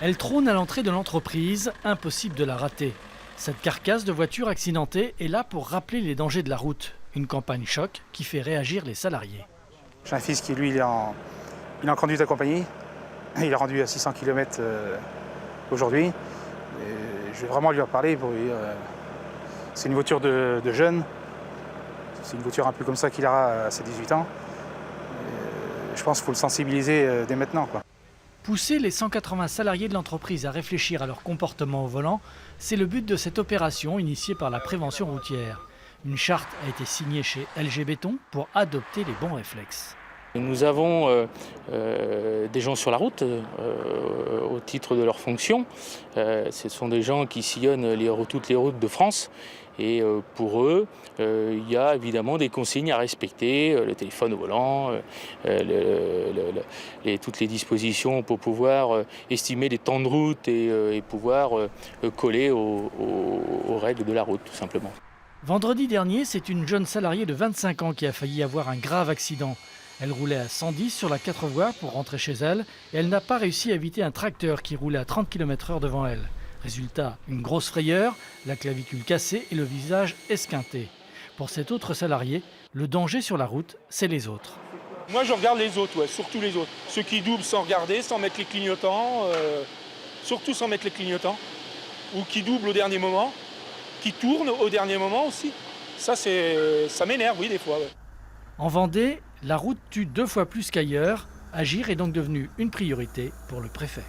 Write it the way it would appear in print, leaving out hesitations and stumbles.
Elle trône à l'entrée de l'entreprise, impossible de la rater. Cette carcasse de voiture accidentée est là pour rappeler les dangers de la route. Une campagne choc qui fait réagir les salariés. J'ai un fils qui, lui, il est en conduite accompagnée. Il est rendu à 600 km aujourd'hui. Et je vais vraiment lui en parler pour lui dire c'est une voiture de jeune. C'est une voiture un peu comme ça qu'il aura à ses 18 ans. Je pense qu'il faut le sensibiliser dès maintenant, quoi. Pousser les 180 salariés de l'entreprise à réfléchir à leur comportement au volant, c'est le but de cette opération initiée par la prévention routière. Une charte a été signée chez LG Béton pour adopter les bons réflexes. Nous avons des gens sur la route au titre de leur fonction. Ce sont des gens qui sillonnent toutes les routes de France. Et pour eux, il y a évidemment des consignes à respecter, le téléphone au volant, toutes les dispositions pour pouvoir estimer les temps de route et pouvoir coller aux règles de la route, tout simplement. Vendredi dernier, c'est une jeune salariée de 25 ans qui a failli avoir un grave accident. Elle roulait à 110 sur la 4 voies pour rentrer chez elle et elle n'a pas réussi à éviter un tracteur qui roulait à 30 km/h devant elle. Résultat, une grosse frayeur, la clavicule cassée et le visage esquinté. Pour cet autre salarié, le danger sur la route, c'est les autres. Moi je regarde les autres, surtout les autres. Ceux qui doublent sans regarder, sans mettre les clignotants, surtout sans mettre les clignotants. Ou qui doublent au dernier moment, qui tournent au dernier moment aussi. Ça m'énerve, oui, des fois. Ouais. En Vendée, la route tue 2 fois plus qu'ailleurs. Agir est donc devenu une priorité pour le préfet.